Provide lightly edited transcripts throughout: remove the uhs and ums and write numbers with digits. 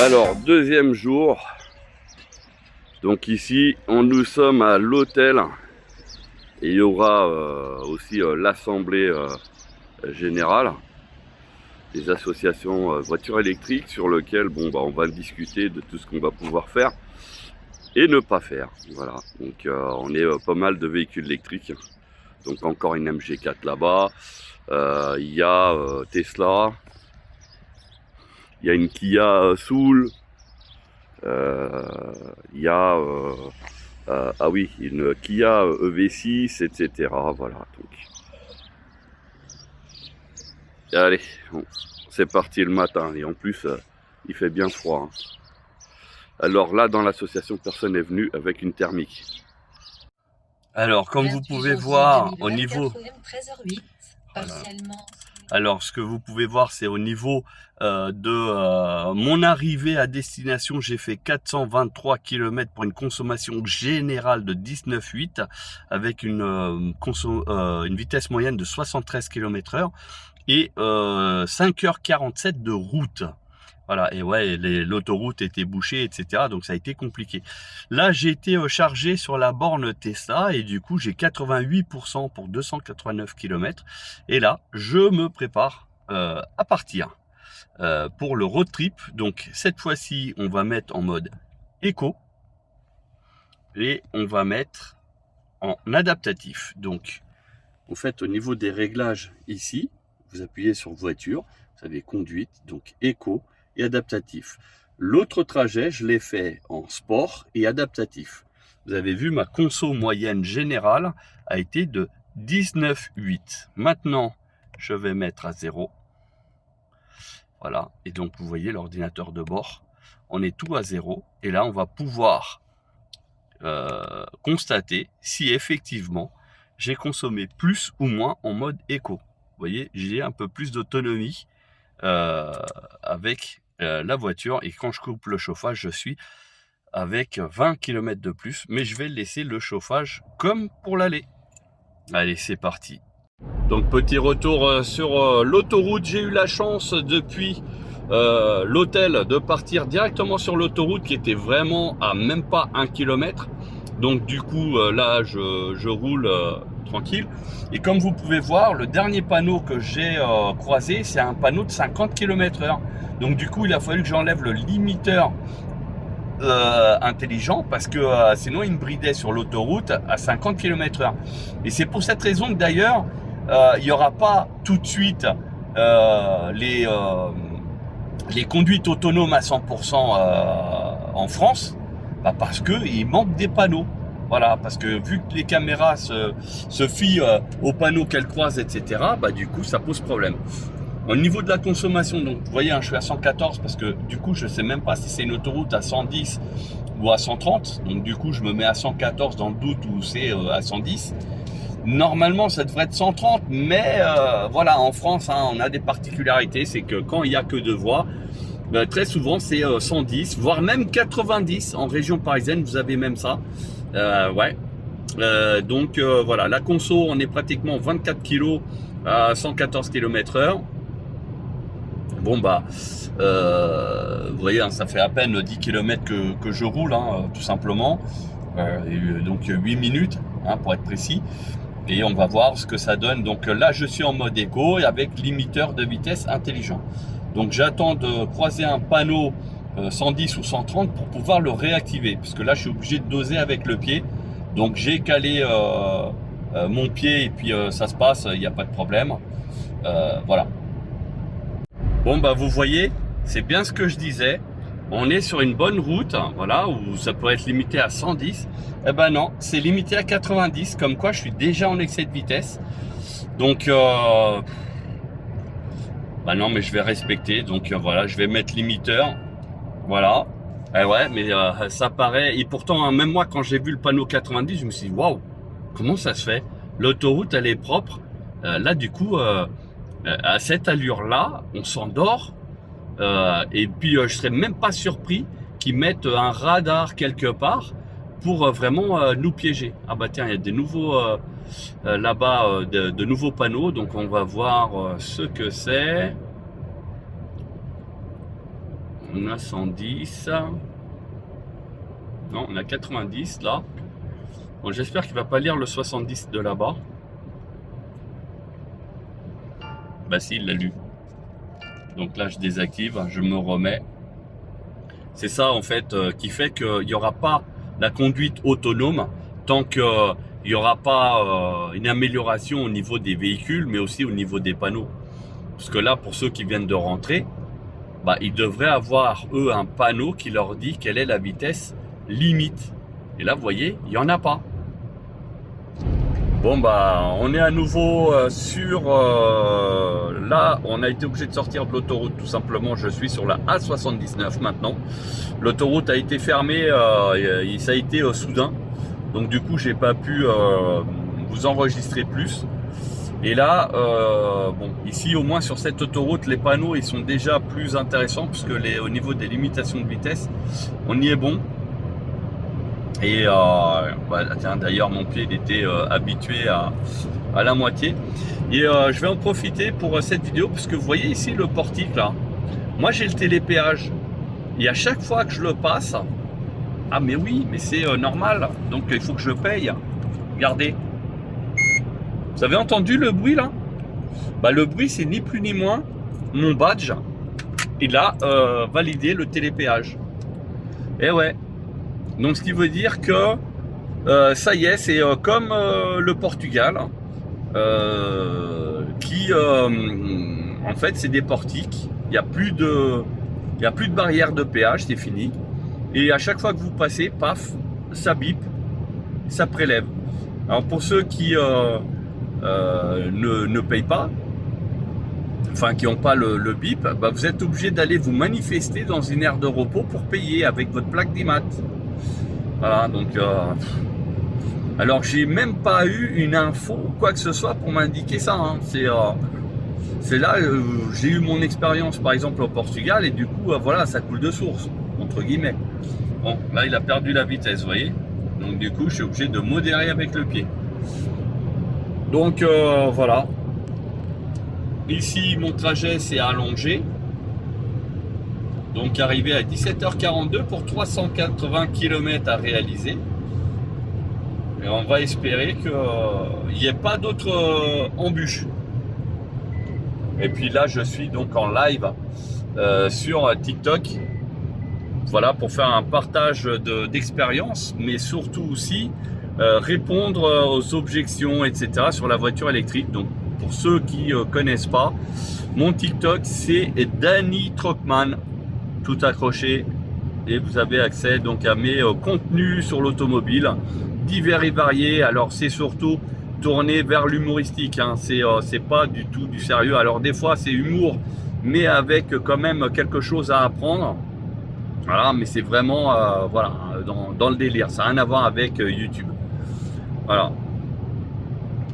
Alors, deuxième jour. Donc ici, nous sommes à l'hôtel. Et il y aura aussi l'assemblée générale des associations voitures électriques sur lequel on va discuter de tout ce qu'on va pouvoir faire et ne pas faire. Voilà, donc on est pas mal de véhicules électriques. Donc encore une MG4 là-bas. Il y a Tesla. Il y a une Kia Soul. Il y a ah oui, une Kia EV6, etc. Voilà, donc allez, bon, c'est parti le matin. Et en plus, il fait bien froid, hein. Alors là, dans l'association, personne n'est venu avec une thermique. Alors, comme vous pouvez voir, au niveau... Alors, ce que vous pouvez voir, c'est au niveau de mon arrivée à destination, j'ai fait 423 km pour une consommation générale de 19,8 avec une vitesse moyenne de 73 km/h et 5h47 de route. Voilà, et ouais, l'autoroute était bouchée, etc. Donc ça a été compliqué. Là, j'ai été chargé sur la borne Tesla et du coup, j'ai 88% pour 289 km. Et là, je me prépare à partir pour le road trip. Donc cette fois-ci, on va mettre en mode éco et on va mettre en adaptatif. Donc, vous faites au niveau des réglages ici, vous appuyez sur voiture, vous avez conduite, donc éco et adaptatif. L'autre trajet, je l'ai fait en sport et adaptatif. Vous avez vu, ma conso moyenne générale a été de 19,8. Maintenant, je vais mettre à 0. Voilà, et donc vous voyez l'ordinateur de bord, on est tout à 0. Et là, on va pouvoir constater si effectivement j'ai consommé plus ou moins en mode éco. Vous voyez, j'ai un peu plus d'autonomie avec la voiture, et quand je coupe le chauffage, je suis avec 20 km de plus, mais je vais laisser le chauffage comme pour l'aller. Allez, c'est parti. Donc petit retour sur l'autoroute. J'ai eu la chance depuis l'hôtel de partir directement sur l'autoroute qui était vraiment à même pas 1 km. Donc du coup là je roule tranquille. Et comme vous pouvez voir, le dernier panneau que j'ai croisé, c'est un panneau de 50 km/h. Donc du coup il a fallu que j'enlève le limiteur intelligent parce que sinon il me bridait sur l'autoroute à 50 km/h. Et c'est pour cette raison que d'ailleurs il n'y aura pas tout de suite les conduites autonomes à 100% en France, parce qu'il manque des panneaux. Voilà, parce que vu que les caméras se fient aux panneaux qu'elles croisent, etc., du coup ça pose problème. Au niveau de la consommation, donc vous voyez, je suis à 114 parce que du coup je sais même pas si c'est une autoroute à 110 ou à 130. Donc du coup je me mets à 114 dans le doute où c'est à 110. Normalement ça devrait être 130, mais voilà, en France on a des particularités, c'est que quand il n'y a que deux voies, très souvent c'est 110, voire même 90. En région parisienne vous avez même ça. Ouais. Donc voilà, la conso, on est pratiquement 24 kg à 114 km/h. Bon vous voyez, ça fait à peine 10 km que je roule, tout simplement. Donc 8 minutes, pour être précis. Et on va voir ce que ça donne. Donc là, je suis en mode éco et avec limiteur de vitesse intelligent. Donc j'attends de croiser un panneau 110 ou 130 pour pouvoir le réactiver. Parce que là, je suis obligé de doser avec le pied. Donc j'ai calé mon pied et puis ça se passe, il n'y a pas de problème. Voilà. Bon vous voyez, c'est bien ce que je disais. On est sur une bonne route, voilà, où ça peut être limité à 110. Eh ben non, c'est limité à 90, comme quoi je suis déjà en excès de vitesse. Donc non, mais je vais respecter. Donc voilà, je vais mettre limiteur. Voilà. Eh ouais, mais ça paraît. Et pourtant, même moi, quand j'ai vu le panneau 90, je me suis dit waouh, comment ça se fait? L'autoroute, elle est propre. Là, du coup, à cette allure-là, on s'endort. Et puis, je serais même pas surpris qu'ils mettent un radar quelque part pour vraiment nous piéger. Ah bah tiens, il y a des nouveaux là-bas, de nouveaux panneaux. Donc, on va voir ce que c'est. On a 110. Non, on a 90 là. Bon, j'espère qu'il va pas lire le 70 de là-bas. Bah si, il l'a lu. Donc là, je désactive, je me remets. C'est ça en fait qui fait qu'il n'y aura pas la conduite autonome tant qu'il n'y aura pas une amélioration au niveau des véhicules, mais aussi au niveau des panneaux. Parce que là, pour ceux qui viennent de rentrer, bah, ils devraient avoir, eux, un panneau qui leur dit quelle est la vitesse limite. Et là, vous voyez, il n'y en a pas. Bon, bah, on est à nouveau sur... là, on a été obligé de sortir de l'autoroute, tout simplement. Je suis sur la A79 maintenant. L'autoroute a été fermée, ça a été soudain. Donc, du coup, j'ai pas pu vous enregistrer plus. Et là, bon, ici au moins sur cette autoroute, les panneaux ils sont déjà plus intéressants puisque au niveau des limitations de vitesse, on y est bon. Et bah, tiens, d'ailleurs mon pied il était habitué à la moitié. Et je vais en profiter pour cette vidéo parce que vous voyez ici le portique là. Moi j'ai le télépéage et à chaque fois que je le passe, ah mais oui, mais c'est normal. Donc il faut que je paye. Regardez. Vous avez entendu le bruit là? Bah, le bruit c'est ni plus ni moins mon badge. Il a validé le télépéage. Et ouais. Donc ce qui veut dire que ça y est, c'est comme le Portugal qui en fait c'est des portiques. Il n'y a plus de barrière de péage, c'est fini. Et à chaque fois que vous passez, paf, ça bip, ça prélève. Alors pour ceux qui ne payent pas, enfin qui n'ont pas le bip, bah, vous êtes obligé d'aller vous manifester dans une aire de repos pour payer avec votre plaque d'IMAT. Voilà, donc alors j'ai même pas eu une info ou quoi que ce soit pour m'indiquer ça, hein. C'est là j'ai eu mon expérience par exemple au Portugal et du coup voilà, ça coule de source entre guillemets. Bon, là il a perdu la vitesse, vous voyez, donc du coup je suis obligé de modérer avec le pied. Donc voilà. Ici mon trajet s'est allongé. Donc arrivé à 17h42 pour 380 km à réaliser. Et on va espérer qu'il n'y ait pas d'autres embûches. Et puis là je suis donc en live sur TikTok. Voilà, pour faire un partage d'expérience, mais surtout aussi répondre aux objections, etc. sur la voiture électrique. Donc pour ceux qui ne connaissent pas, mon TikTok c'est Danny Trockman, tout accroché, et vous avez accès donc à mes contenus sur l'automobile, divers et variés. Alors c'est surtout tourné vers l'humoristique, hein. C'est pas du tout du sérieux. Alors des fois c'est humour, mais avec quand même quelque chose à apprendre. Voilà, mais c'est vraiment voilà, dans le délire, ça n'a rien à voir avec YouTube. Voilà.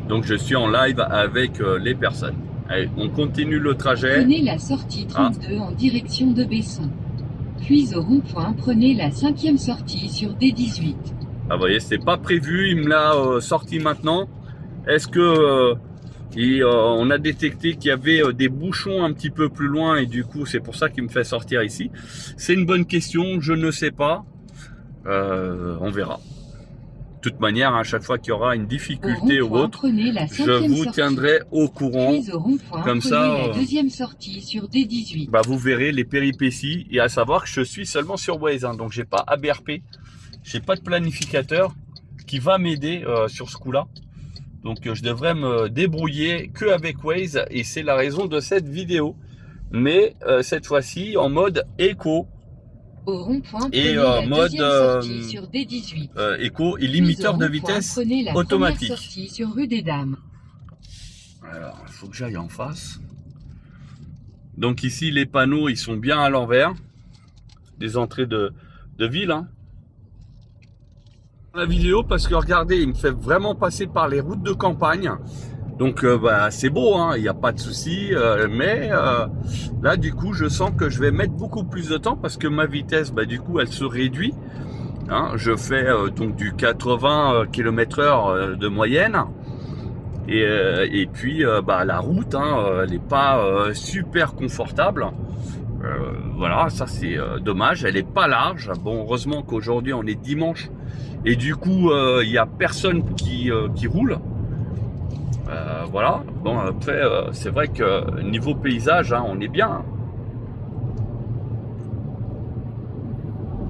Donc je suis en live avec les personnes. Allez, on continue le trajet. Prenez la sortie 32 en direction de Besson. Puis au rond-point, prenez la 5e sortie sur D18. Ah, vous voyez, c'est pas prévu, il me l'a sorti maintenant. Est-ce que on a détecté qu'il y avait des bouchons un petit peu plus loin et du coup c'est pour ça qu'il me fait sortir ici? C'est une bonne question, je ne sais pas. On verra. De toute manière, à chaque fois qu'il y aura une difficulté ou autre, je vous tiendrai au courant. Comme ça, la 2e sortie sur D18. Bah, vous verrez les péripéties. Et à savoir que je suis seulement sur Waze, hein, donc j'ai pas ABRP, j'ai pas de planificateur qui va m'aider sur ce coup-là. Donc je devrais me débrouiller que avec Waze et c'est la raison de cette vidéo. Mais cette fois-ci en mode éco. Au rond-point, et mode sur D18. éco et limiteur de vitesse automatique. Sortie sur rue des Dames. Alors, il faut que j'aille en face. Donc ici, les panneaux, ils sont bien à l'envers. Des entrées de ville. Hein. La vidéo, parce que regardez, il me fait vraiment passer par les routes de campagne. Donc bah, c'est beau, hein, il n'y a pas de souci, mais là du coup je sens que je vais mettre beaucoup plus de temps parce que ma vitesse, bah, du coup elle se réduit, hein. Je fais donc du 80 km/h de moyenne et puis bah, la route, hein, elle n'est pas super confortable, Voilà, ça c'est dommage, elle est pas large. Bon, heureusement qu'aujourd'hui on est dimanche et du coup il n'y a personne qui roule. Voilà, bon après c'est vrai que niveau paysage, hein, on est bien.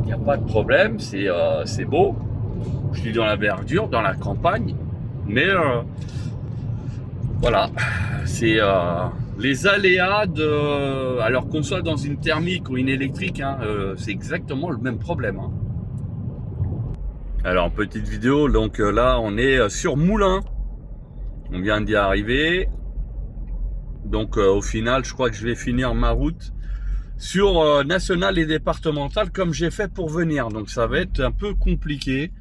Il n'y a pas de problème, c'est beau. Je suis dans la verdure, dans la campagne, mais voilà, c'est les aléas de... Alors qu'on soit dans une thermique ou une électrique, hein, c'est exactement le même problème. Hein. Alors, petite vidéo, donc là, on est sur Moulins. On vient d'y arriver. Donc, au final, je crois que je vais finir ma route sur nationale et départementale comme j'ai fait pour venir. Donc, ça va être un peu compliqué.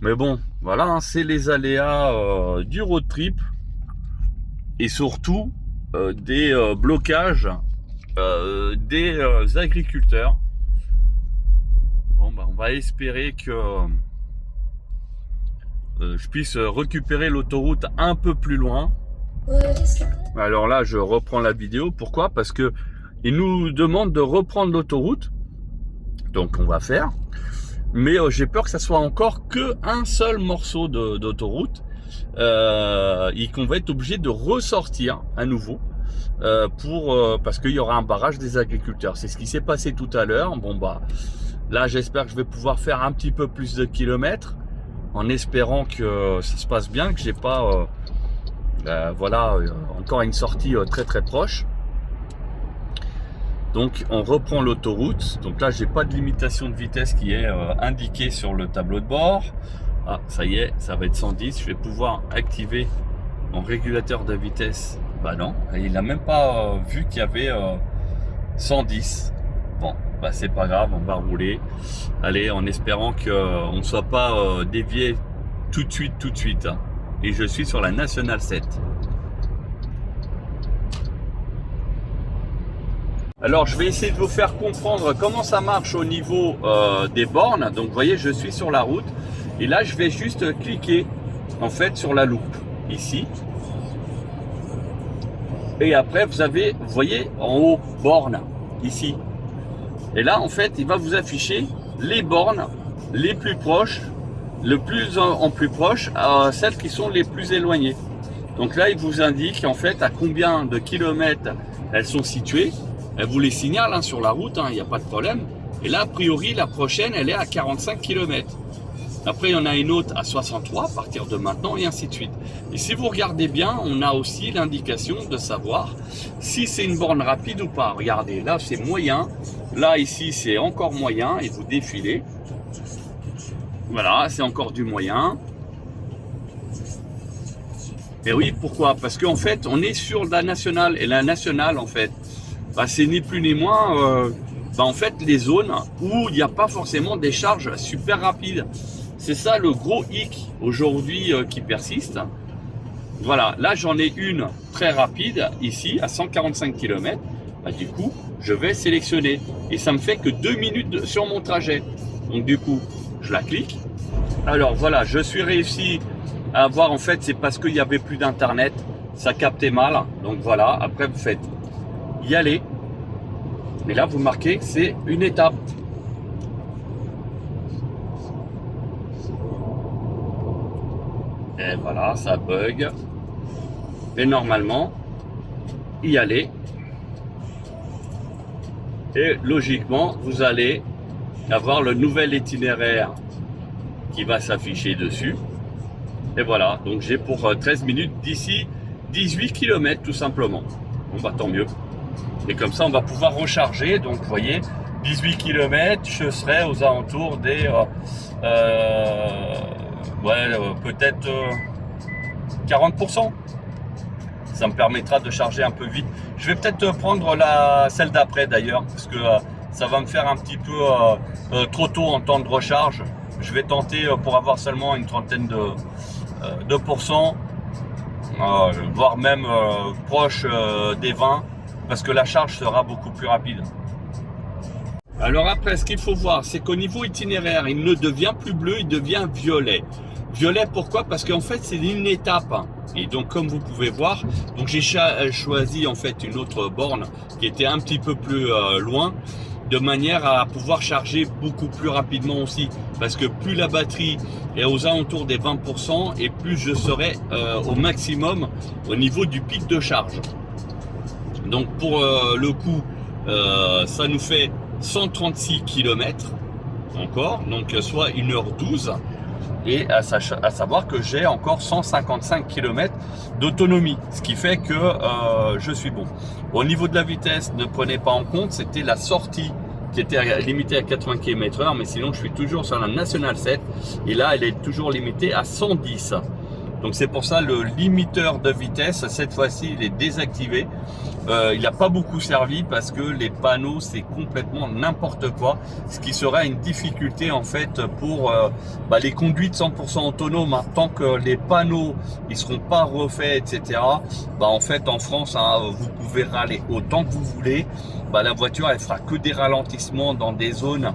Mais bon, voilà, hein, c'est les aléas du road trip. Et surtout, des blocages des agriculteurs. Bon, bah, on va espérer que je puisse récupérer l'autoroute un peu plus loin. Alors là, je reprends la vidéo. Pourquoi? Parce que ils nous demandent de reprendre l'autoroute. Donc, on va faire. Mais j'ai peur que ça soit encore qu'un seul morceau d'autoroute. Et qu'on va être obligé de ressortir à nouveau parce qu'il y aura un barrage des agriculteurs. C'est ce qui s'est passé tout à l'heure. Bon bah là j'espère que je vais pouvoir faire un petit peu plus de kilomètres en espérant que ça se passe bien, que j'ai pas voilà encore une sortie très très proche. Donc on reprend l'autoroute. Donc là j'ai pas de limitation de vitesse qui est indiquée sur le tableau de bord. Ah, ça y est, ça va être 110. Je vais pouvoir activer mon régulateur de vitesse. Bah non, il n'a même pas vu qu'il y avait 110. Bon, bah c'est pas grave, on va rouler. Allez, en espérant qu'on ne soit pas dévié tout de suite. Hein. Et je suis sur la Nationale 7. Alors, je vais essayer de vous faire comprendre comment ça marche au niveau des bornes. Donc, vous voyez, je suis sur la route. Et là, je vais juste cliquer en fait sur la loupe ici. Et après, vous voyez en haut, borne ici. Et là, en fait, il va vous afficher les bornes les plus proches, le plus en plus proche, celles qui sont les plus éloignées. Donc là, il vous indique en fait à combien de kilomètres elles sont situées. Elle vous les signale hein, sur la route, il n'y a pas de problème. Et là, a priori, la prochaine, elle est à 45 km. Après, il y en a une autre à 63 à partir de maintenant et ainsi de suite. Et si vous regardez bien, on a aussi l'indication de savoir si c'est une borne rapide ou pas. Regardez, là, c'est moyen. Là, ici, c'est encore moyen et vous défilez. Voilà, c'est encore du moyen. Et oui, pourquoi? Parce qu'en fait, on est sur la nationale. Et la nationale, en fait, bah, c'est ni plus ni moins en fait, les zones où il n'y a pas forcément des charges super rapides. C'est ça le gros hic aujourd'hui qui persiste. Voilà, là j'en ai une très rapide ici à 145 km. Bah, du coup, je vais sélectionner et ça me fait que 2 minutes sur mon trajet. Donc du coup, je la clique. Alors voilà, je suis réussi à avoir en fait, c'est parce qu'il n'y avait plus d'internet, ça captait mal. Donc voilà, après vous faites y aller. Et là vous marquez que c'est une étape. Et voilà, ça bug. Et normalement, y aller. Et logiquement, vous allez avoir le nouvel itinéraire qui va s'afficher dessus. Et voilà, donc j'ai pour 13 minutes d'ici 18 km tout simplement. Bon bah tant mieux. Et comme ça, on va pouvoir recharger. Donc vous voyez, 18 km, je serai aux alentours des... peut-être 40%. Ça me permettra de charger un peu vite. Je vais peut-être prendre celle d'après d'ailleurs, parce que ça va me faire un petit peu trop tôt en temps de recharge. Je vais tenter pour avoir seulement une trentaine de pourcents, voire même proche des 20, parce que la charge sera beaucoup plus rapide. Alors après, ce qu'il faut voir, c'est qu'au niveau itinéraire, il ne devient plus bleu, il devient violet. Violet, pourquoi? Parce qu'en fait, c'est une étape. Et donc, comme vous pouvez voir, donc j'ai choisi en fait une autre borne qui était un petit peu plus loin, de manière à pouvoir charger beaucoup plus rapidement aussi. Parce que plus la batterie est aux alentours des 20% et plus je serai au maximum au niveau du pic de charge. Donc, pour le coup, ça nous fait 136 km encore, donc soit 1h12. Et à savoir que j'ai encore 155 km d'autonomie, ce qui fait que je suis bon. Au niveau de la vitesse, ne prenez pas en compte, c'était la sortie qui était limitée à 80 km/h, mais sinon je suis toujours sur la National 7 et là elle est toujours limitée à 110. Donc c'est pour ça le limiteur de vitesse, cette fois-ci il est désactivé. Il n'a pas beaucoup servi parce que les panneaux c'est complètement n'importe quoi, ce qui serait une difficulté en fait pour les conduites 100% autonomes, hein. Tant que les panneaux ils seront pas refaits, etc. En fait en France, hein, vous pouvez râler autant que vous voulez, la voiture elle fera que des ralentissements dans des zones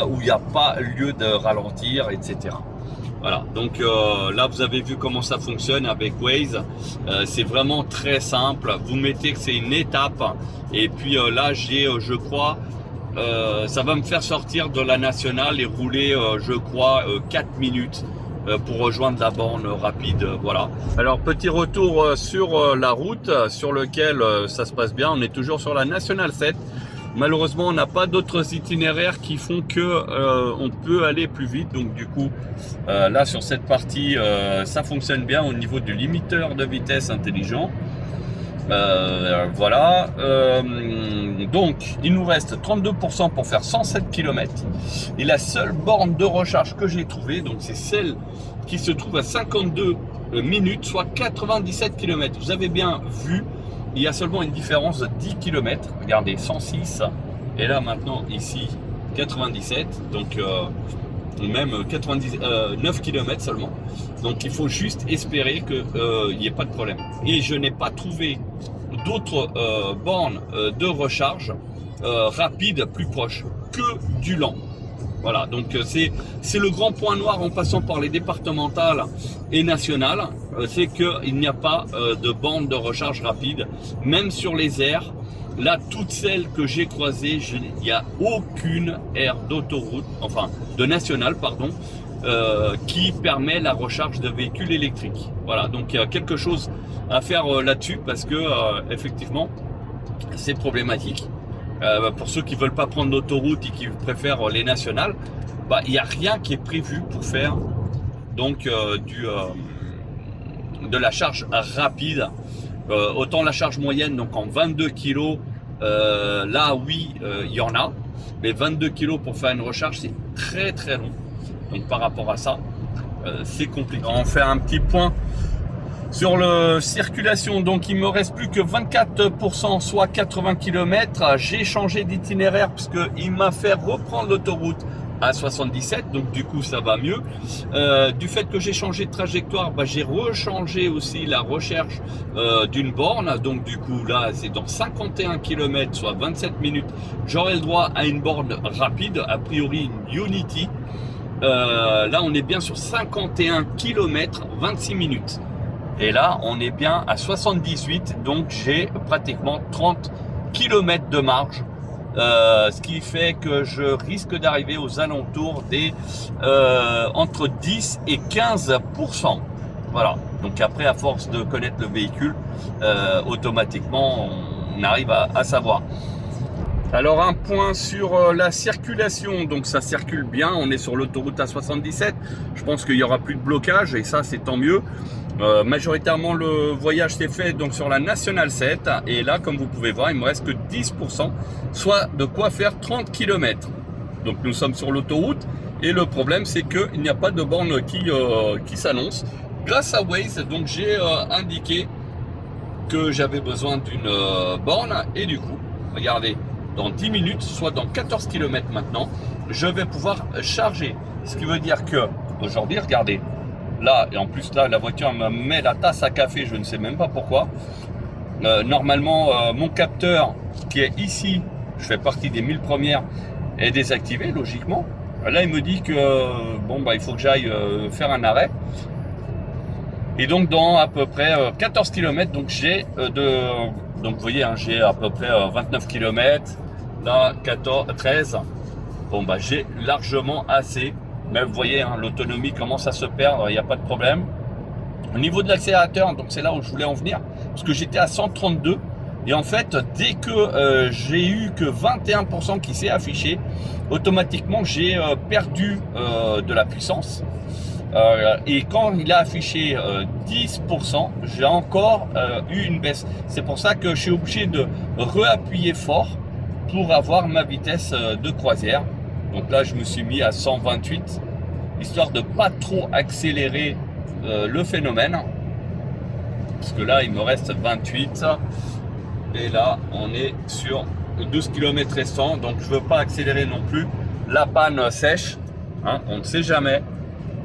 où il n'y a pas lieu de ralentir, etc. Voilà, donc là vous avez vu comment ça fonctionne avec Waze. C'est vraiment très simple. Vous mettez que c'est une étape et puis là j'ai, je crois, ça va me faire sortir de la nationale et rouler, je crois, 4 minutes pour rejoindre la borne rapide. Voilà. Alors petit retour sur la route sur lequel ça se passe bien. On est toujours sur la nationale 7. Malheureusement, on n'a pas d'autres itinéraires qui font que on peut aller plus vite. Donc du coup, là sur cette partie, ça fonctionne bien au niveau du limiteur de vitesse intelligent. Voilà. Donc, il nous reste 32% pour faire 107 km. Et la seule borne de recharge que j'ai trouvée, donc c'est celle qui se trouve à 52 minutes, soit 97 km. Vous avez bien vu. Il y a seulement une différence de 10 km. Regardez, 106. Et là, maintenant, ici, 97. Donc, même 9 km seulement. Donc, il faut juste espérer qu'il n'y ait pas de problème. Et je n'ai pas trouvé d'autres bornes de recharge rapide plus proches que du lent. Voilà, donc c'est le grand point noir en passant par les départementales et nationales, c'est qu'il n'y a pas de borne de recharge rapide, même sur les aires. Là, toutes celles que j'ai croisées, il n'y a aucune aire d'autoroute, enfin de nationale, pardon, qui permet la recharge de véhicules électriques. Voilà, donc il y a quelque chose à faire là-dessus parce que effectivement, c'est problématique. Pour ceux qui veulent pas prendre l'autoroute et qui préfèrent les nationales, il n'y a rien qui est prévu pour faire donc de la charge rapide. Autant la charge moyenne, donc en 22 kg, là oui, il y en a, mais 22 kg pour faire une recharge, c'est très très long. Donc par rapport à ça, c'est compliqué. On fait un petit point sur la circulation, donc il me reste plus que 24%, soit 80 km. J'ai changé d'itinéraire parce qu'il m'a fait reprendre l'autoroute à 77, donc du coup ça va mieux. Du fait que j'ai changé de trajectoire, j'ai rechangé aussi la recherche d'une borne, donc du coup là c'est dans 51 km, soit 27 minutes, j'aurai le droit à une borne rapide, a priori une Unity. Là on est bien sur 51 km, 26 minutes. Et là, on est bien à 78, donc j'ai pratiquement 30 km de marge, ce qui fait que je risque d'arriver aux alentours des entre 10 et 15%. Voilà, donc après, à force de connaître le véhicule, automatiquement, on arrive à savoir. Alors un point sur la circulation, donc ça circule bien, on est sur l'autoroute A77, je pense qu'il n'y aura plus de blocage et ça c'est tant mieux. Majoritairement le voyage s'est fait donc sur la National 7 et là comme vous pouvez voir il me reste que 10%, soit de quoi faire 30 km. Donc nous sommes sur l'autoroute et le problème c'est qu'il n'y a pas de borne qui s'annonce. Grâce à Waze, donc j'ai indiqué que j'avais besoin d'une borne et du coup, regardez, dans 10 minutes, soit dans 14 km maintenant, je vais pouvoir charger. Ce qui veut dire que aujourd'hui, regardez, là, et en plus là, la voiture me met la tasse à café, je ne sais même pas pourquoi. Normalement, mon capteur qui est ici, je fais partie des 1000 premières, est désactivé, logiquement. Là, il me dit que bon, bah, il faut que j'aille faire un arrêt. Et donc, dans à peu près 14 km, donc j'ai donc vous voyez, hein, j'ai à peu près 29 km, là 13. Bon, bah, j'ai largement assez. Mais vous voyez, hein, l'autonomie commence à se perdre, il n'y a pas de problème. Au niveau de l'accélérateur, donc c'est là où je voulais en venir, parce que j'étais à 132. Et en fait, dès que j'ai eu que 21% qui s'est affiché, automatiquement j'ai perdu de la puissance. Et quand il a affiché 10%, j'ai encore eu une baisse. C'est pour ça que je suis obligé de réappuyer fort pour avoir ma vitesse de croisière. Donc là, je me suis mis à 128, histoire de pas trop accélérer le phénomène. Parce que là, il me reste 28. Et là, on est sur 12 km restants. Donc, je ne veux pas accélérer non plus. La panne sèche, hein, on ne sait jamais.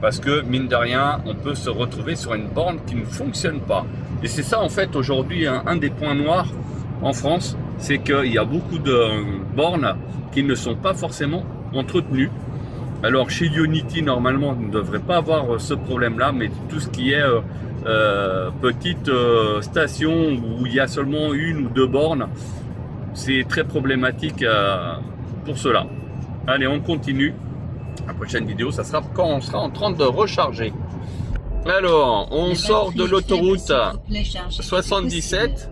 Parce que, mine de rien, on peut se retrouver sur une borne qui ne fonctionne pas. Et c'est ça, en fait, aujourd'hui, un des points noirs en France. C'est qu'il y a beaucoup de bornes qui ne sont pas forcément entretenues. Alors, chez Ionity, normalement, on ne devrait pas avoir ce problème-là. Mais tout ce qui est petite station où il y a seulement une ou deux bornes, c'est très problématique pour cela. Allez, on continue. La prochaine vidéo, ça sera quand on sera en train de recharger. Alors, on sort de l'autoroute 77.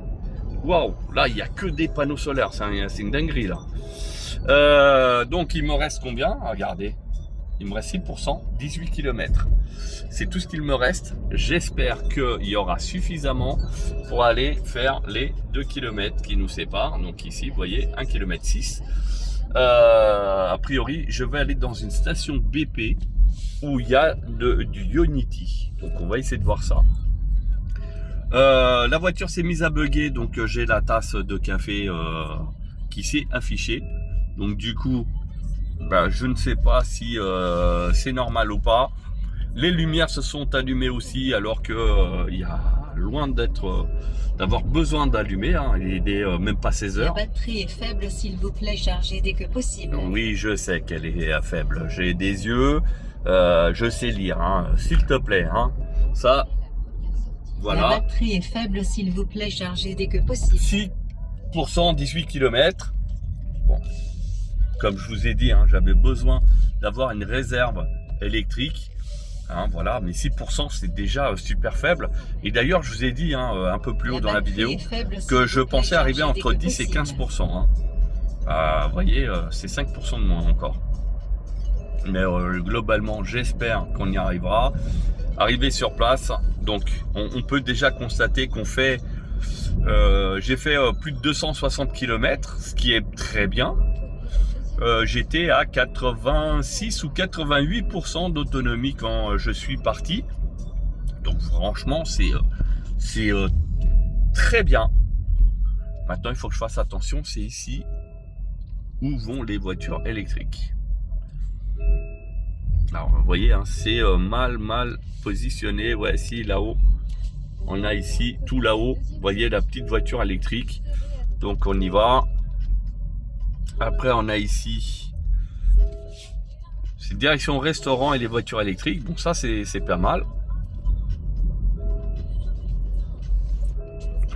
Waouh, là, il n'y a que des panneaux solaires. C'est une dinguerie, là. Donc, il me reste combien? Regardez. Il me reste 6%, 18 km. C'est tout ce qu'il me reste. J'espère qu'il y aura suffisamment pour aller faire les 2 km qui nous séparent. Donc ici, vous voyez, 1 km 6. A priori, je vais aller dans une station BP où il y a du Ionity. Donc on va essayer de voir ça. La voiture s'est mise à bugger. Donc j'ai la tasse de café qui s'est affichée. Donc du coup, ben, je ne sais pas si c'est normal ou pas. Les lumières se sont allumées aussi alors que il y a loin d'avoir besoin d'allumer. Hein. Il est même pas 16 heures. La batterie est faible, s'il vous plaît, chargez dès que possible. Oui, je sais qu'elle est faible. J'ai des yeux, je sais lire. Hein. S'il te plaît, hein. Ça, voilà. La batterie est faible, s'il vous plaît, chargez dès que possible. 6%, 18 km. Bon. Comme je vous ai dit, hein, j'avais besoin d'avoir une réserve électrique. Hein, voilà, mais 6% c'est déjà super faible. Et d'ailleurs, je vous ai dit hein, un peu plus haut dans la vidéo que je pensais arriver entre 10 et 15%. Hein. Vous voyez, c'est 5% de moins encore. Mais globalement, j'espère qu'on y arrivera. Arrivé sur place, donc on peut déjà constater qu'on fait... j'ai fait plus de 260 km, ce qui est très bien. J'étais à 86 ou 88% d'autonomie quand je suis parti. Donc franchement, c'est très bien. Maintenant, il faut que je fasse attention. C'est ici où vont les voitures électriques. Alors, vous voyez, hein, c'est mal positionné. Ouais, si là-haut, on a ici, tout là-haut, vous voyez la petite voiture électrique. Donc, on y va. Après, on a ici, c'est direction restaurant et les voitures électriques. Bon, ça, c'est pas mal.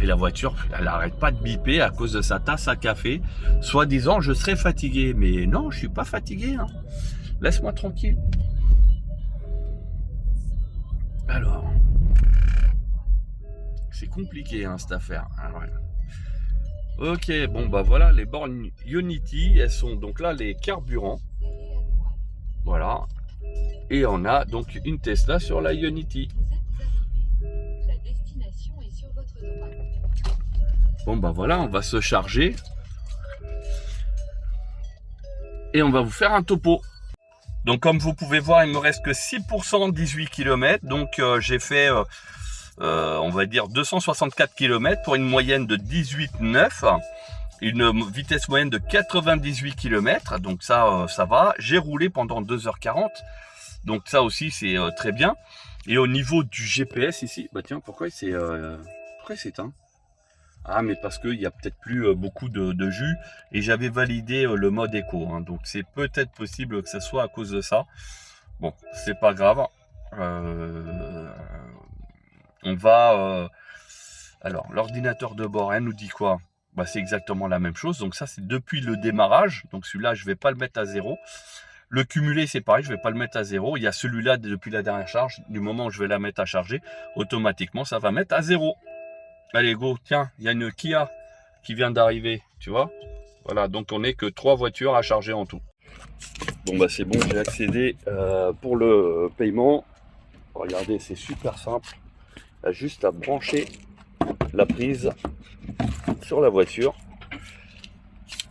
Et la voiture, elle n'arrête pas de biper à cause de sa tasse à café. Soi-disant, je serais fatigué. Mais non, je ne suis pas fatigué. Hein. Laisse-moi tranquille. Alors, c'est compliqué, hein, cette affaire. Ah, ouais. Ok, bon bah voilà, les bornes Ionity, elles sont donc là les carburants. Voilà. Et on a donc une Tesla sur la Ionity. Bon bah voilà, on va se charger. Et on va vous faire un topo. Donc comme vous pouvez voir, il me reste que 6%, 18 km. Donc j'ai fait... on va dire 264 km pour une moyenne de 18,9, une vitesse moyenne de 98 km, donc ça va. J'ai roulé pendant 2h40, donc ça aussi c'est très bien. Et au niveau du GPS ici, bah tiens, pourquoi c'est éteint? Ah, mais parce qu'il y a peut-être plus beaucoup de jus et j'avais validé le mode éco, hein, donc c'est peut-être possible que ce soit à cause de ça. Bon, c'est pas grave. On va... alors, l'ordinateur de bord, elle nous dit quoi? Bah, c'est exactement la même chose. Donc ça, c'est depuis le démarrage. Donc celui-là, je ne vais pas le mettre à 0. Le cumulé, c'est pareil, je ne vais pas le mettre à 0. Il y a celui-là depuis la dernière charge. Du moment où je vais la mettre à charger, automatiquement, ça va mettre à 0. Allez, go, tiens, il y a une Kia qui vient d'arriver, tu vois. Voilà, donc on n'est que 3 voitures à charger en tout. Bon, bah c'est bon, j'ai accédé pour le paiement. Regardez, c'est super simple. Il y a juste à brancher la prise sur la voiture.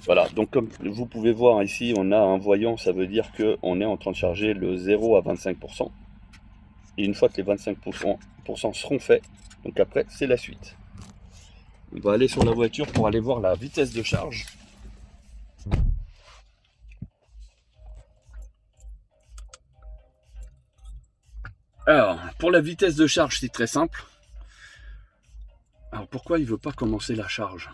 Voilà, donc comme vous pouvez voir ici, on a un voyant, ça veut dire qu'on est en train de charger le 0 à 25%. Et une fois que les 25% seront faits, donc après c'est la suite. On va aller sur la voiture pour aller voir la vitesse de charge. Alors, pour la vitesse de charge, c'est très simple. Alors pourquoi il ne veut pas commencer la charge?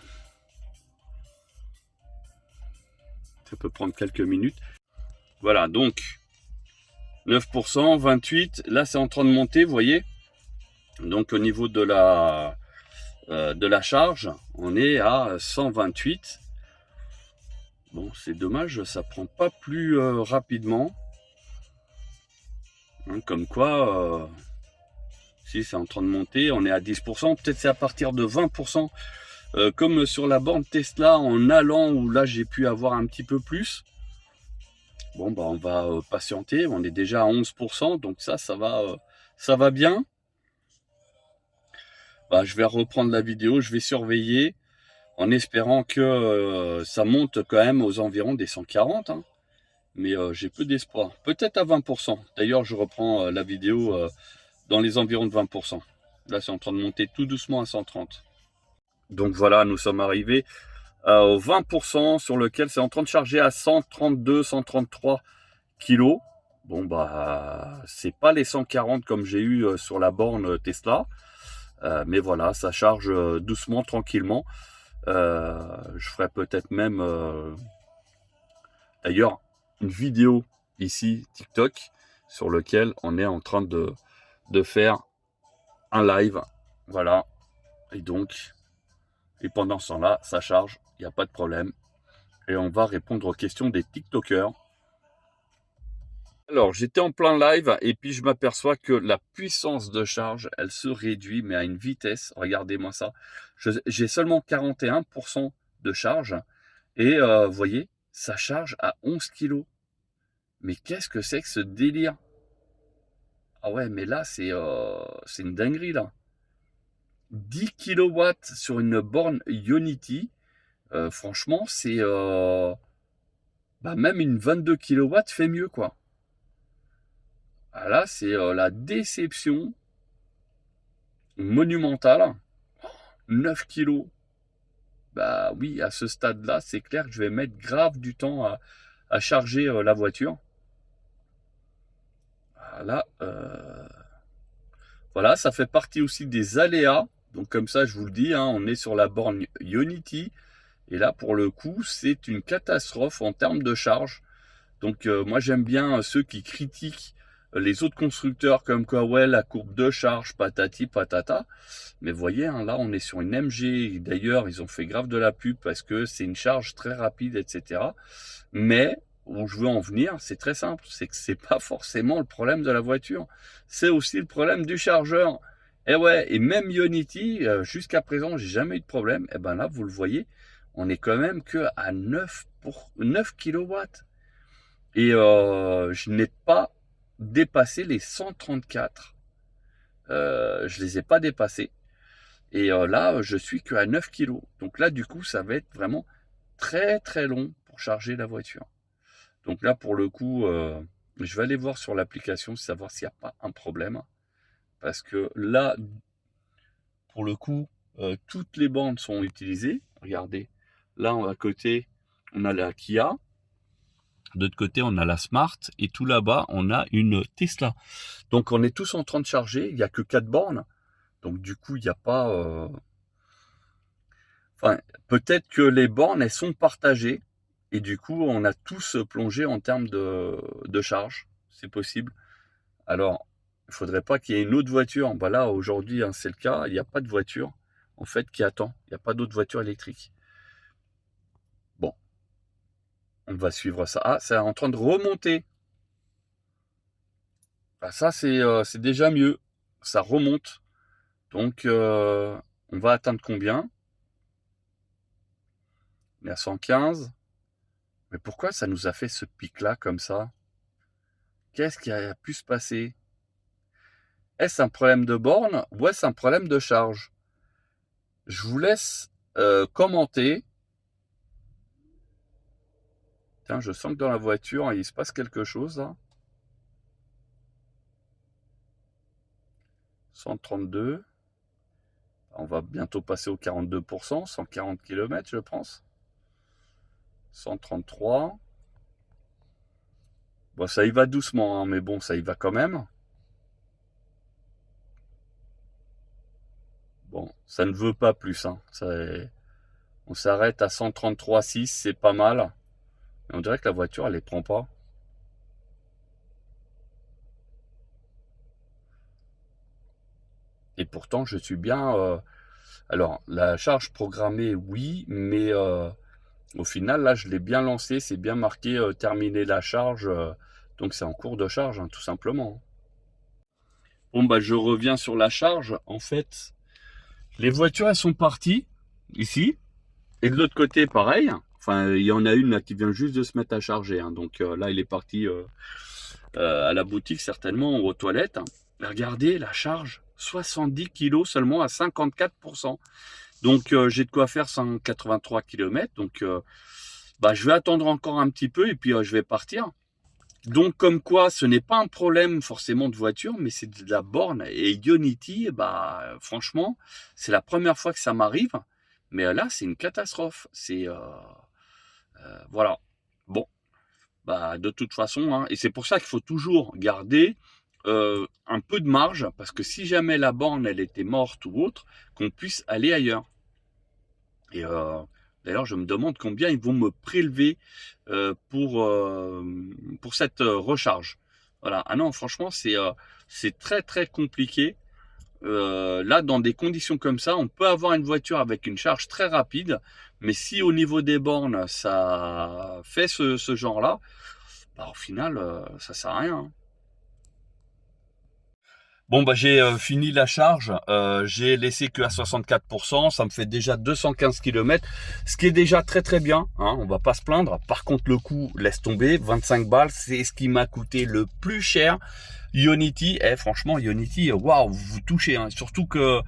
Ça peut prendre quelques minutes. Voilà, donc 9%, 28. Là, c'est en train de monter, vous voyez. Donc au niveau de la charge, on est à 128. Bon, c'est dommage, ça prend pas plus rapidement. Hein, comme quoi, si c'est en train de monter, on est à 10%. Peut-être c'est à partir de 20%. Comme sur la borne Tesla en allant, où là j'ai pu avoir un petit peu plus. Bon, bah on va patienter, on est déjà à 11%, donc ça va bien. Bah, je vais reprendre la vidéo, je vais surveiller en espérant que ça monte quand même aux environs des 140. Hein. Mais j'ai peu d'espoir. Peut-être à 20%. D'ailleurs, je reprends la vidéo dans les environs de 20%. Là, c'est en train de monter tout doucement à 130. Donc voilà, nous sommes arrivés au 20% sur lequel c'est en train de charger à 132, 133 kilos. Bon, bah, c'est pas les 140 comme j'ai eu sur la borne Tesla. Mais voilà, ça charge doucement, tranquillement. Je ferai peut-être même d'ailleurs une vidéo ici, TikTok, sur lequel on est en train de faire un live. Voilà. Et pendant ce temps-là, ça charge, il n'y a pas de problème. Et on va répondre aux questions des TikTokers. Alors, j'étais en plein live et puis je m'aperçois que la puissance de charge, elle se réduit, mais à une vitesse. Regardez-moi ça. J'ai seulement 41% de charge. Et vous voyez, ça charge à 11 kg. Mais qu'est-ce que c'est que ce délire? Ah ouais, mais là, c'est une dinguerie, là. 10 kW sur une borne Ionity. Franchement, c'est... même une 22 kW fait mieux, quoi. Ah là, c'est la déception monumentale. 9 kg. Bah oui, à ce stade-là, c'est clair que je vais mettre grave du temps à charger la voiture. Voilà, ça fait partie aussi des aléas. Donc comme ça, je vous le dis, hein, on est sur la borne Ionity. Et là, pour le coup, c'est une catastrophe en termes de charge. Donc moi, j'aime bien ceux qui critiquent les autres constructeurs comme quoi, ouais, la courbe de charge, patati patata. Mais vous voyez, hein, là, on est sur une MG. D'ailleurs, ils ont fait grave de la pub parce que c'est une charge très rapide, etc. Mais où je veux en venir, c'est très simple. C'est que c'est pas forcément le problème de la voiture. C'est aussi le problème du chargeur. Et ouais, et même Ionity, jusqu'à présent, j'ai jamais eu de problème. Et ben là, vous le voyez, on est quand même que à 9 kW. Et je n'ai pas dépassé les 134. Je les ai pas dépassés. Et là, je suis que à 9 kg. Donc là, du coup, ça va être vraiment très très long pour charger la voiture. Donc là, pour le coup, je vais aller voir sur l'application, savoir s'il n'y a pas un problème. Parce que là, pour le coup, toutes les bandes sont utilisées. Regardez, là, à côté, on a la Kia. De l'autre côté, on a la Smart. Et tout là-bas, on a une Tesla. Donc, on est tous en train de charger. Il n'y a que 4 bornes. Donc, du coup, il n'y a pas... Enfin, peut-être que les bornes, elles sont partagées. Et du coup, on a tous plongé en termes de charge. C'est possible. Alors, il ne faudrait pas qu'il y ait une autre voiture. Bah là, aujourd'hui, hein, c'est le cas. Il n'y a pas de voiture, en fait, qui attend. Il n'y a pas d'autre voiture électrique. Bon, on va suivre ça. Ah, c'est en train de remonter. Bah, ça, c'est déjà mieux. Ça remonte. Donc, on va atteindre combien? On est à 115. Mais pourquoi ça nous a fait ce pic-là comme ça? Qu'est-ce qui a pu se passer? Est-ce un problème de borne ou est-ce un problème de charge? Je vous laisse commenter. Tiens, je sens que dans la voiture, il se passe quelque chose là. 132. On va bientôt passer au 42%, 140 km je pense. 133. Bon, ça y va doucement, hein, mais bon, ça y va quand même. Bon, ça ne veut pas plus. Hein. On s'arrête à 133,6, c'est pas mal. Mais on dirait que la voiture, elle les prend pas. Et pourtant, je suis bien... Alors, la charge programmée, oui, mais au final, là, je l'ai bien lancé. C'est bien marqué terminer la charge. Donc, c'est en cours de charge, hein, tout simplement. Bon, bah, je reviens sur la charge. En fait, les voitures, elles sont parties, ici. Et de l'autre côté, pareil. Enfin, il y en a une là qui vient juste de se mettre à charger. Hein. Donc là, il est parti à la boutique, certainement, ou aux toilettes. Regardez la charge, 70 kg seulement à 54%. Donc j'ai de quoi faire 183 km. Donc bah, je vais attendre encore un petit peu et puis je vais partir. Donc comme quoi, ce n'est pas un problème forcément de voiture, mais c'est de la borne. Et Ionity, bah, franchement, c'est la première fois que ça m'arrive. Mais là, c'est une catastrophe. C'est... voilà. Bon. Bah, de toute façon, hein, et c'est pour ça qu'il faut toujours garder un peu de marge, parce que si jamais la borne elle était morte ou autre, qu'on puisse aller ailleurs. Et d'ailleurs, je me demande combien ils vont me prélever pour cette recharge. Voilà. Ah non, franchement, c'est très très compliqué. Là, dans des conditions comme ça, on peut avoir une voiture avec une charge très rapide, mais si au niveau des bornes, ça fait ce genre-là, bah, au final, ça sert à rien. Hein. Bon, bah, j'ai fini la charge, j'ai laissé que à 64%, ça me fait déjà 215 km, ce qui est déjà très très bien, hein, on va pas se plaindre. Par contre, le coût, laisse tomber, 25 balles, c'est ce qui m'a coûté le plus cher. Ionity, franchement, Ionity, waouh, vous touchez, hein, surtout que,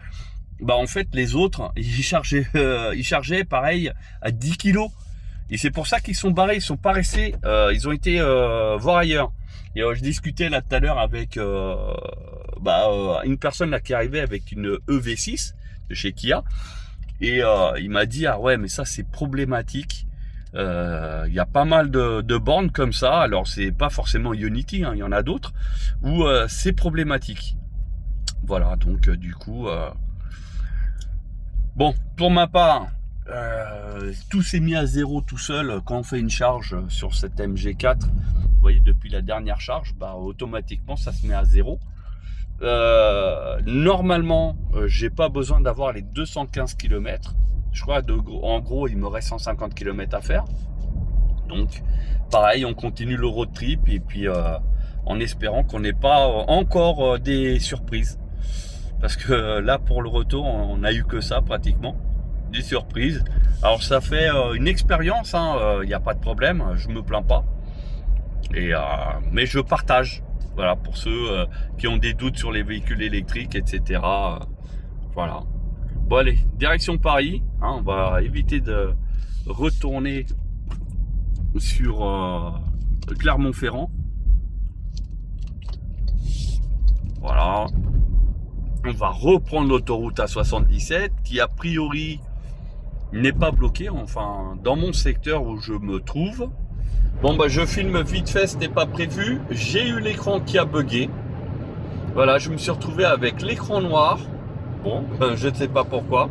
bah, en fait, les autres, ils chargeaient pareil à 10 kg. Et c'est pour ça qu'ils sont barrés, ils sont pas restés, ils ont été voir ailleurs. Et je discutais là tout à l'heure avec une personne là qui arrivait avec une EV6 de chez Kia. Et il m'a dit, ah ouais, mais ça c'est problématique. Il y a pas mal de bornes comme ça. Alors c'est pas forcément Ionity, hein, il y en a d'autres où c'est problématique. Voilà, donc du coup... Bon, pour ma part... tout s'est mis à zéro tout seul quand on fait une charge sur cette MG4. Vous voyez, depuis la dernière charge, bah, automatiquement ça se met à zéro. Normalement, j'ai pas besoin d'avoir les 215 km. Je crois en gros il me reste 150 km à faire. Donc pareil, on continue le road trip et puis en espérant qu'on n'ait pas encore des surprises. Parce que là pour le retour, on n'a eu que ça pratiquement. Des surprises. Alors ça fait une expérience, il n'y a pas de problème, je me plains pas. Et mais je partage, voilà, pour ceux qui ont des doutes sur les véhicules électriques, etc. Voilà. Bon allez, direction Paris, hein, on va éviter de retourner sur Clermont-Ferrand. Voilà. On va reprendre l'autoroute A77 qui a priori n'est pas bloqué, enfin dans mon secteur où je me trouve. Bon bah je filme vite fait, c'était pas prévu. J'ai eu l'écran qui a bugué. Voilà, je me suis retrouvé avec l'écran noir. Bon, je ne sais pas pourquoi.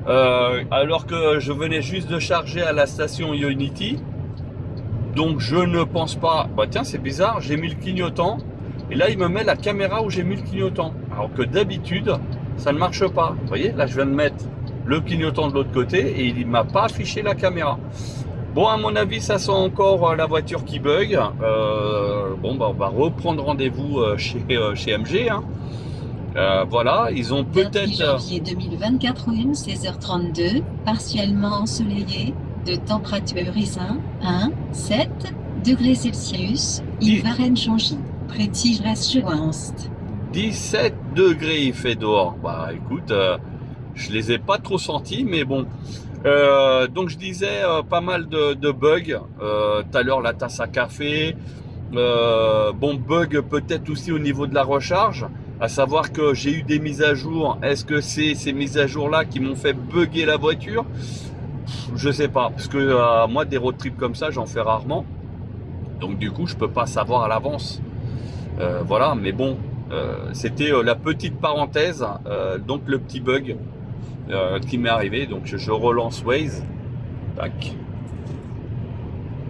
alors que je venais juste de charger à la station Ionity. Donc je ne pense pas, bah tiens c'est bizarre, j'ai mis le clignotant et là il me met la caméra où j'ai mis le clignotant. Alors que d'habitude ça ne marche pas. Vous voyez, là je viens de mettre le clignotant de l'autre côté et il ne m'a pas affiché la caméra. Bon, à mon avis ça sent encore la voiture qui bug. Bon bah on va reprendre rendez-vous chez MG. Hein. Voilà, ils ont 28 peut-être... janvier 2024 au 16h32, partiellement ensoleillé, de température ISIN, 7 degrés Celsius, il Varenchongi, Prettige Restjuanst. 17 degrés il fait dehors. Bah écoute, je les ai pas trop sentis, mais bon. Donc je disais pas mal de bugs. Tout à l'heure la tasse à café. Bon, bug peut-être aussi au niveau de la recharge. À savoir que j'ai eu des mises à jour. Est-ce que c'est ces mises à jour là qui m'ont fait bugger la voiture? Je sais pas, parce que moi des road trips comme ça j'en fais rarement, donc du coup je peux pas savoir à l'avance. Voilà, mais bon, c'était la petite parenthèse, donc le petit bug qui m'est arrivé. Donc je relance Waze. Tac.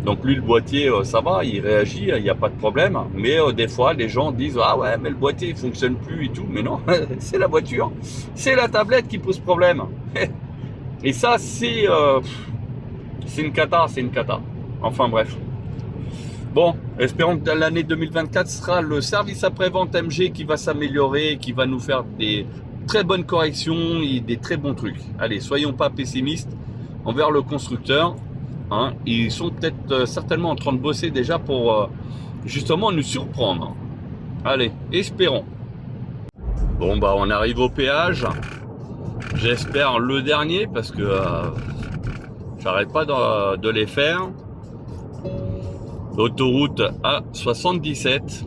Donc lui le boîtier ça va, il réagit, il n'y a pas de problème, mais des fois les gens disent ah ouais mais le boîtier il fonctionne plus et tout, mais non, c'est la voiture, c'est la tablette qui pose problème. Et ça c'est une cata, c'est une cata. Enfin bref. Bon, espérons que l'année 2024 sera le service après-vente MG qui va s'améliorer, qui va nous faire des très bonnes corrections et des très bons trucs. Allez, soyons pas pessimistes envers le constructeur. Hein, ils sont peut-être certainement en train de bosser déjà pour justement nous surprendre. Allez, espérons. Bon bah on arrive au péage. J'espère le dernier parce que j'arrête pas de les faire. L'autoroute A77.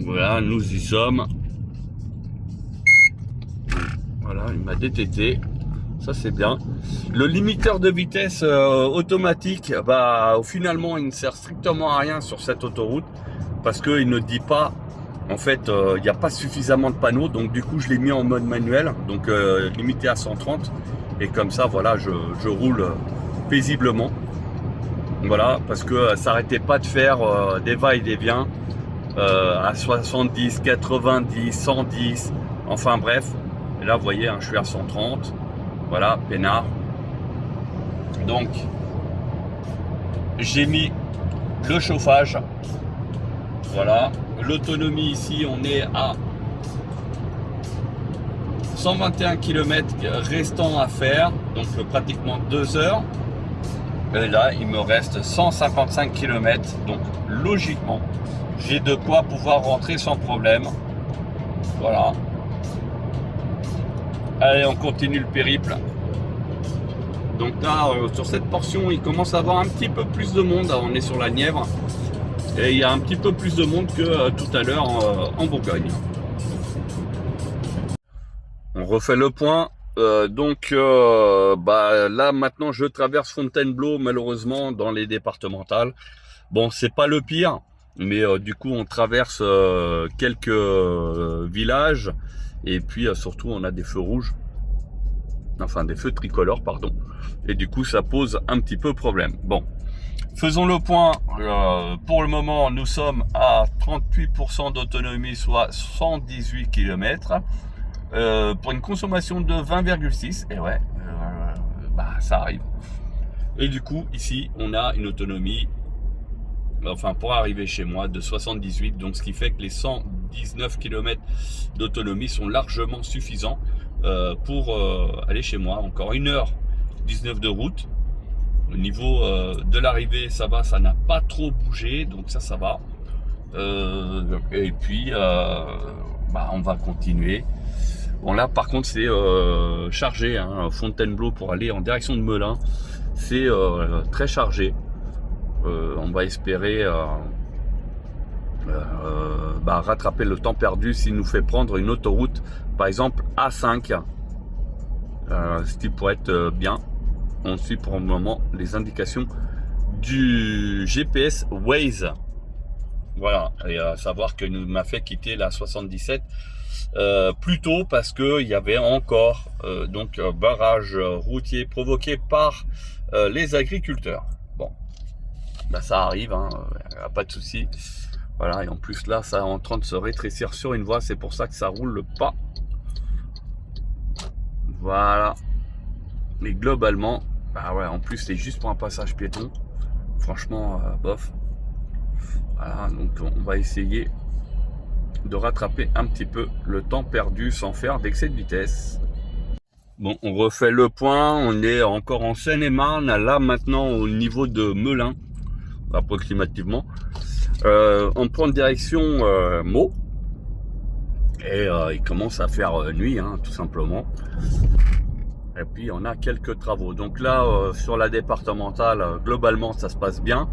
Voilà, nous y sommes. Voilà, il m'a DTT. Ça c'est bien. Le limiteur de vitesse automatique, bah finalement il ne sert strictement à rien sur cette autoroute parce qu'il ne dit pas, en fait il n'y a pas suffisamment de panneaux, donc du coup je l'ai mis en mode manuel, donc limité à 130 et comme ça voilà je roule paisiblement. Voilà, parce que ça n'arrêtait pas de faire des va et des vient à 70, 90, 110, enfin bref. Et là vous voyez hein, je suis à 130. Voilà, peinard. Donc, j'ai mis le chauffage. Voilà. L'autonomie ici, on est à 121 km restant à faire. Donc, pratiquement 2 heures. Et là, il me reste 155 km. Donc, logiquement, j'ai de quoi pouvoir rentrer sans problème. Voilà. Allez, on continue le périple. Donc là, sur cette portion, il commence à avoir un petit peu plus de monde. On est sur la Nièvre. Et il y a un petit peu plus de monde que tout à l'heure en Bourgogne. On refait le point. Bah, là, maintenant, je traverse Fontainebleau, malheureusement, dans les départementales. Bon, c'est pas le pire. Mais du coup, on traverse quelques villages. Et puis surtout on a des feux rouges, enfin des feux tricolores pardon, et du coup ça pose un petit peu problème. Bon, faisons le point. Pour le moment nous sommes à 38% d'autonomie, soit 118 km pour une consommation de 20,6. et ouais, bah ça arrive. Et du coup ici on a une autonomie, enfin pour arriver chez moi, de 78, donc ce qui fait que les 119 km d'autonomie sont largement suffisants pour aller chez moi. Encore 1h19 de route. Au niveau de l'arrivée ça va, ça n'a pas trop bougé, donc ça va. Et puis bah, on va continuer. Bon là par contre c'est chargé hein, Fontainebleau pour aller en direction de Melun, c'est très chargé. On va espérer bah, rattraper le temps perdu s'il nous fait prendre une autoroute, par exemple A5, ce qui pourrait être bien. On suit pour le moment les indications du GPS Waze. Voilà, et à savoir que nous m'a fait quitter la 77 plus tôt parce qu'il y avait encore barrage routier provoqué par les agriculteurs. Bon, bah, ça arrive, hein, pas de souci. Voilà, et en plus là, ça est en train de se rétrécir sur une voie, c'est pour ça que ça roule pas. Voilà. Mais globalement, bah ouais, en plus c'est juste pour un passage piéton. Franchement, bof. Voilà, donc on va essayer de rattraper un petit peu le temps perdu sans faire d'excès de vitesse. Bon, on refait le point, on est encore en Seine-et-Marne, là maintenant au niveau de Melun, approximativement. On prend direction Meaux, et il commence à faire nuit, hein, tout simplement. Et puis on a quelques travaux. Donc là, sur la départementale, globalement ça se passe bien.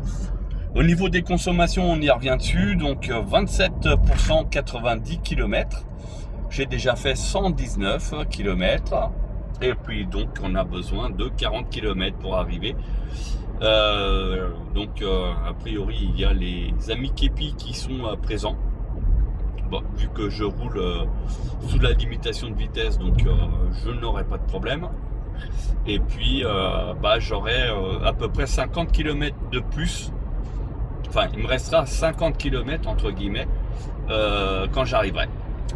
Au niveau des consommations, on y revient dessus, donc 27% 90 km. J'ai déjà fait 119 km. Et puis donc on a besoin de 40 km pour arriver. A priori il y a les amis Képi qui sont présents. Bon, vu que je roule sous la limitation de vitesse, donc je n'aurai pas de problème. Et puis j'aurai à peu près 50 km de plus. Enfin, il me restera 50 km entre guillemets quand j'arriverai.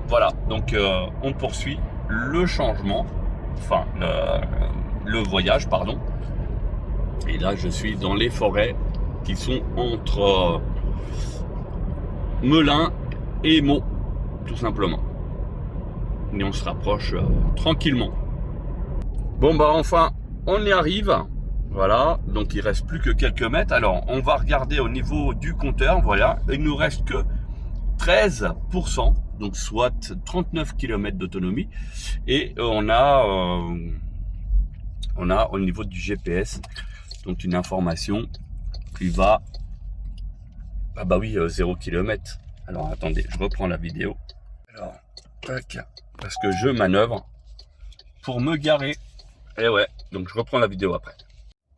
Voilà, donc on poursuit le changement, enfin le voyage, pardon. Et là, je suis dans les forêts qui sont entre Melun et Meaux, tout simplement. Et on se rapproche tranquillement. Bon, bah enfin, on y arrive. Voilà, donc il reste plus que quelques mètres. Alors, on va regarder au niveau du compteur. Voilà, il nous reste que 13%, donc soit 39 km d'autonomie. Et on a au niveau du GPS, donc une information qui va... Ah bah oui, 0 km. Alors, attendez, je reprends la vidéo. Alors, tac, parce que je manœuvre pour me garer. Et ouais, donc je reprends la vidéo après.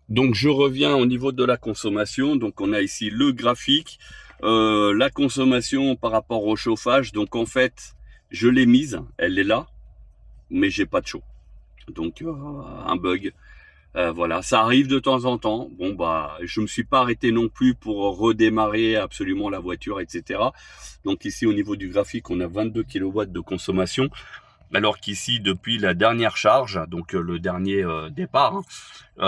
Donc je reviens au niveau de la consommation. Donc on a ici le graphique, la consommation par rapport au chauffage. Donc en fait, je l'ai mise, elle est là, mais j'ai pas de chaud. Donc un bug. Voilà, ça arrive de temps en temps. Bon bah, je me suis pas arrêté non plus pour redémarrer absolument la voiture, etc. Donc ici au niveau du graphique, on a 22 kW de consommation. Alors qu'ici, depuis la dernière charge, donc le dernier départ, il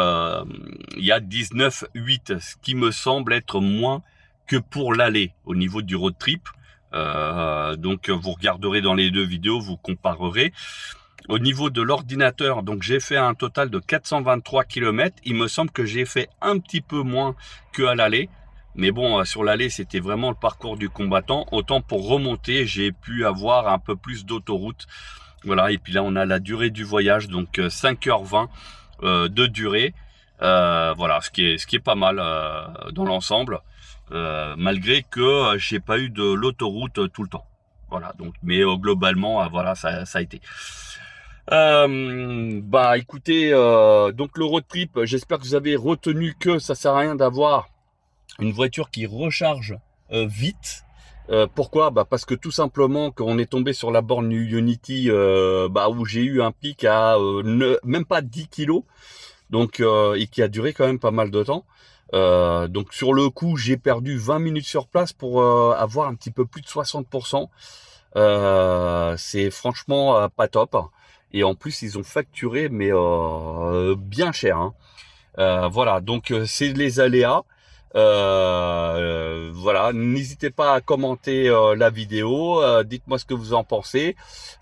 y a 19,8, ce qui me semble être moins que pour l'aller au niveau du road trip. Donc vous regarderez dans les deux vidéos, vous comparerez. Au niveau de l'ordinateur, donc j'ai fait un total de 423 km. Il me semble que j'ai fait un petit peu moins que à l'aller. Mais bon, sur l'aller, c'était vraiment le parcours du combattant. Autant pour remonter, j'ai pu avoir un peu plus d'autoroute. Voilà, et puis là, on a la durée du voyage, donc 5h20 de durée. Voilà, ce qui est pas mal dans l'ensemble, malgré que j'ai pas eu de l'autoroute tout le temps. Voilà, donc, mais globalement, voilà, ça a été. Écoutez, donc le road trip, j'espère que vous avez retenu que ça sert à rien d'avoir une voiture qui recharge vite. Pourquoi? Parce que tout simplement quand on est tombé sur la borne Unity où j'ai eu un pic à même pas 10 kg, donc et qui a duré quand même pas mal de temps. Donc sur le coup j'ai perdu 20 minutes sur place pour avoir un petit peu plus de 60%. C'est franchement pas top. Et en plus ils ont facturé mais bien cher, hein. Voilà, donc c'est les aléas. Voilà, n'hésitez pas à commenter la vidéo, dites-moi ce que vous en pensez,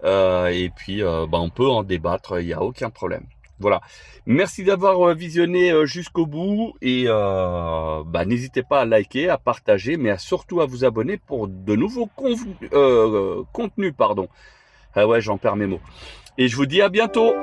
et puis on peut en débattre, il n'y a aucun problème. Voilà, merci d'avoir visionné jusqu'au bout, et n'hésitez pas à liker, à partager, mais surtout à vous abonner pour de nouveaux contenus, pardon. Ah ouais, j'en perds mes mots. Et je vous dis à bientôt.